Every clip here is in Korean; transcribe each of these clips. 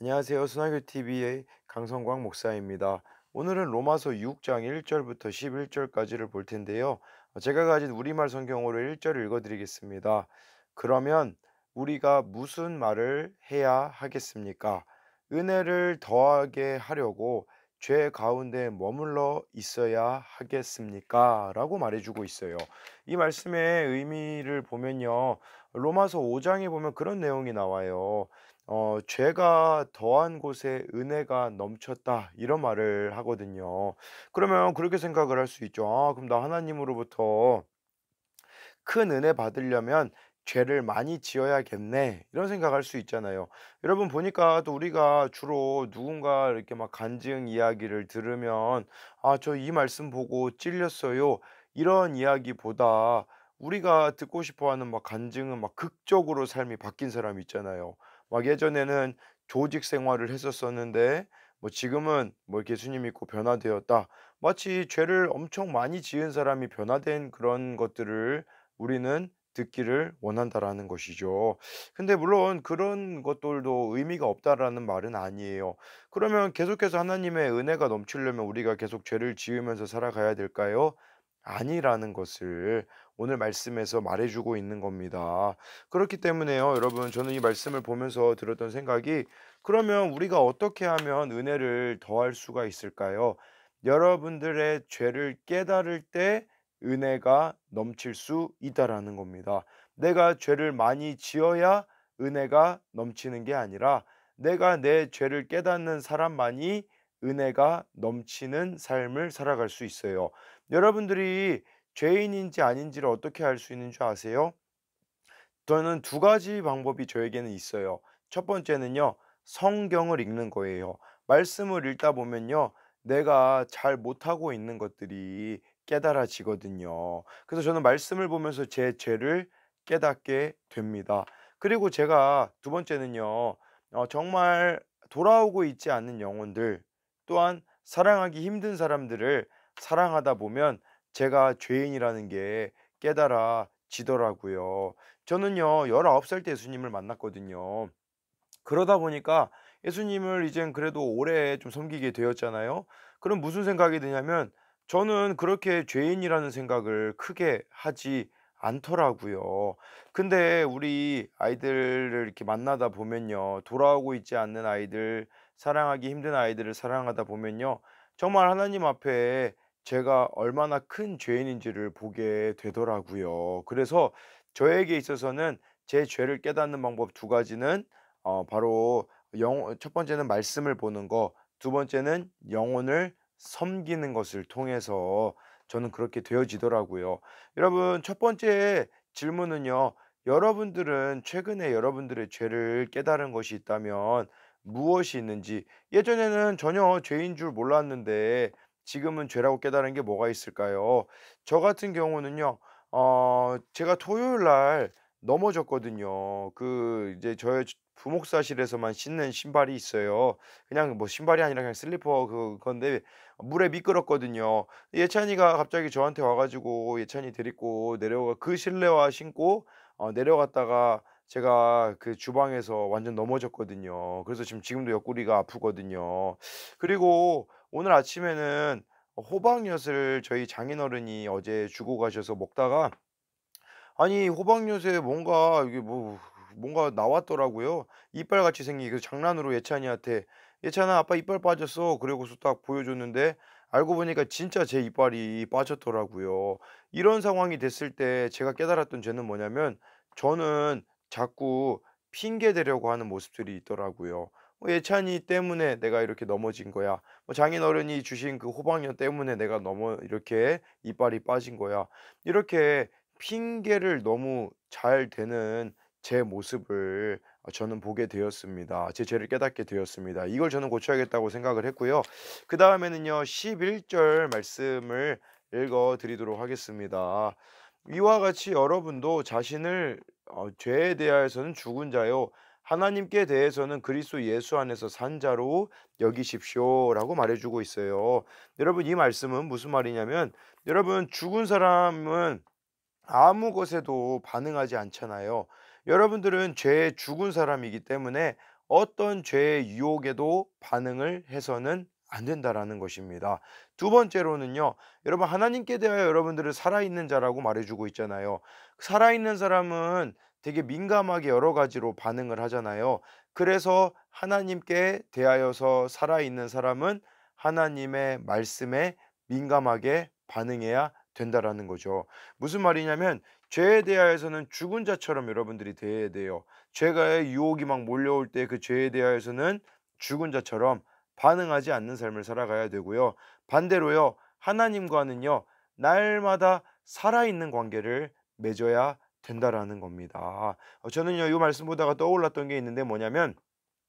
안녕하세요. 순화교TV의 강성광 목사입니다. 오늘은 로마서 6장 1절부터 11절까지를 볼 텐데요. 제가 가진 우리말 성경으로 1절을 읽어드리겠습니다. 그러면 우리가 무슨 말을 해야 하겠습니까? 은혜를 더하게 하려고 죄 가운데 머물러 있어야 하겠습니까? 라고 말해주고 있어요. 이 말씀의 의미를 보면요. 로마서 5장에 보면 그런 내용이 나와요. "죄가 더한 곳에 은혜가 넘쳤다." 이런 말을 하거든요. 그러면 그렇게 생각을 할 수 있죠. '아 그럼 나 하나님으로부터 큰 은혜 받으려면 죄를 많이 지어야겠네.' 이런 생각할 수 있잖아요. 여러분 보니까 또 우리가 주로 누군가 이렇게 막 간증 이야기를 들으면 "아 저 이 말씀 보고 찔렸어요." 이런 이야기보다 우리가 듣고 싶어 하는 막 간증은 막 극적으로 삶이 바뀐 사람이 있잖아요. 막 예전에는 조직 생활을 했었었는데 뭐 지금은 뭐 예수님 믿고 변화되었다. 마치 죄를 엄청 많이 지은 사람이 변화된 그런 것들을 우리는 듣기를 원한다라는 것이죠. 근데 물론 그런 것들도 의미가 없다라는 말은 아니에요. 그러면 계속해서 하나님의 은혜가 넘치려면 우리가 계속 죄를 지으면서 살아가야 될까요? 아니라는 것을 오늘 말씀에서 말해주고 있는 겁니다. 그렇기 때문에요, 여러분, 저는 이 말씀을 보면서 들었던 생각이 그러면 우리가 어떻게 하면 은혜를 더할 수가 있을까요? 여러분들의 죄를 깨달을 때 은혜가 넘칠 수 있다라는 겁니다. 내가 죄를 많이 지어야 은혜가 넘치는 게 아니라 내가 내 죄를 깨닫는 사람만이 은혜가 넘치는 삶을 살아갈 수 있어요. 여러분들이 죄인인지 아닌지를 어떻게 알 수 있는 줄 아세요? 저는 두 가지 방법이 저에게는 있어요. 첫 번째는요. 성경을 읽는 거예요. 말씀을 읽다 보면요. 내가 잘 못하고 있는 것들이 깨달아지거든요. 그래서 저는 말씀을 보면서 제 죄를 깨닫게 됩니다. 그리고 제가 두 번째는요. 정말 돌아오고 있지 않는 영혼들 또한 사랑하기 힘든 사람들을 사랑하다 보면 제가 죄인이라는 게 깨달아지더라고요. 저는요 19살 때 예수님을 만났거든요. 그러다 보니까 예수님을 이젠 그래도 오래 좀 섬기게 되었잖아요. 그럼 무슨 생각이 드냐면 저는 그렇게 죄인이라는 생각을 크게 하지 않더라고요. 근데 우리 아이들을 이렇게 만나다 보면요. 돌아오고 있지 않는 아이들, 사랑하기 힘든 아이들을 사랑하다 보면요. 정말 하나님 앞에 제가 얼마나 큰 죄인인지를 보게 되더라고요. 그래서 저에게 있어서는 제 죄를 깨닫는 방법 두 가지는 바로 영 첫 번째는 말씀을 보는 거, 두 번째는 영혼을 섬기는 것을 통해서 저는 그렇게 되어지더라고요. 여러분 첫 번째 질문은요. 여러분들은 최근에 여러분들의 죄를 깨달은 것이 있다면 무엇이 있는지 예전에는 전혀 죄인 줄 몰랐는데 지금은 죄라고 깨달은 게 뭐가 있을까요? 저 같은 경우는요. 제가 토요일 날 넘어졌거든요. 그 이제 저의 부목사실에서만 신는 신발이 있어요. 그냥 뭐 신발이 아니라 그냥 슬리퍼 그건데 물에 미끄럽거든요. 예찬이가 갑자기 저한테 와 가지고 예찬이 데리고 내려가 그 실내화 신고 내려갔다가 제가 그 주방에서 완전 넘어졌거든요. 그래서 지금도 옆구리가 아프거든요. 그리고 오늘 아침에는 호박엿을 저희 장인어른이 어제 주고 가셔서 먹다가 아니 호박엿에 뭔가 이게 뭔가 나왔더라고요. 이빨같이 생긴 그래서 장난으로 예찬이한테 "예찬아 아빠 이빨 빠졌어." 그러고서 딱 보여줬는데 알고 보니까 진짜 제 이빨이 빠졌더라고요. 이런 상황이 됐을 때 제가 깨달았던 죄는 뭐냐면 저는 자꾸 핑계 대려고 하는 모습들이 있더라고요. "예찬이 때문에 내가 이렇게 넘어진 거야." "장인어른이 주신 그 호박엿 때문에 내가 이렇게 이빨이 빠진 거야." 이렇게 핑계를 너무 잘 대는 제 모습을 저는 보게 되었습니다. 제 죄를 깨닫게 되었습니다. 이걸 저는 고쳐야겠다고 생각을 했고요. 그다음에는요. 11절 말씀을 읽어 드리도록 하겠습니다. "이와 같이 여러분도 자신을 죄에 대하여서는 죽은 자요 하나님께 대해서는 그리스도 예수 안에서 산 자로 여기십시오."라고 말해 주고 있어요. 여러분 이 말씀은 무슨 말이냐면 여러분 죽은 사람은 아무 것에도 반응하지 않잖아요. 여러분들은 죄에 죽은 사람이기 때문에 어떤 죄의 유혹에도 반응을 해서는 안 된다라는 것입니다. 두 번째로는요. 여러분 하나님께 대하여 여러분들은 살아있는 자라고 말해 주고 있잖아요. 살아있는 사람은 되게 민감하게 여러 가지로 반응을 하잖아요. 그래서 하나님께 대하여서 살아있는 사람은 하나님의 말씀에 민감하게 반응해야 된다라는 거죠. 무슨 말이냐면 죄에 대하여서는 죽은 자처럼 여러분들이 대해야 돼요. 죄가의 유혹이 막 몰려올 때 그 죄에 대하여서는 죽은 자처럼 반응하지 않는 삶을 살아가야 되고요. 반대로요. 하나님과는요. 날마다 살아있는 관계를 맺어야 된다라는 겁니다. 저는요. 이 말씀 보다가 떠올랐던 게 있는데 뭐냐면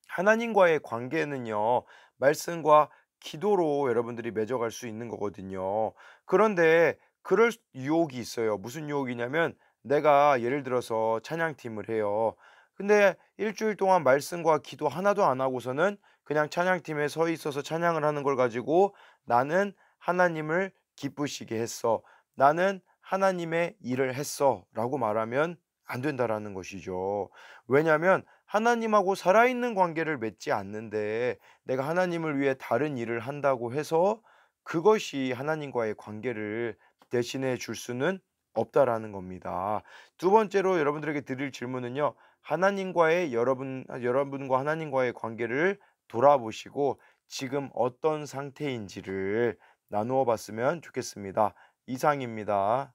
하나님과의 관계는요. 말씀과 기도로 여러분들이 맺어갈 수 있는 거거든요. 그런데 그럴 유혹이 있어요. 무슨 유혹이냐면 내가 예를 들어서 찬양팀을 해요. 근데 일 주일 동안 말씀과 기도 하나도 안 하고서는 그냥 찬양팀에 서 있어서 찬양을 하는 걸 가지고 '나는 하나님을 기쁘시게 했어. 나는 하나님의 일을 했어.'라고 말하면 안 된다라는 것이죠. 왜냐하면 하나님하고 살아있는 관계를 맺지 않는데 내가 하나님을 위해 다른 일을 한다고 해서 그것이 하나님과의 관계를 대신해 줄 수는 없다라는 겁니다. 두 번째로 여러분들에게 드릴 질문은요. 하나님과의 여러분과 하나님과의 관계를 돌아보시고 지금 어떤 상태인지를 나누어 봤으면 좋겠습니다. 이상입니다.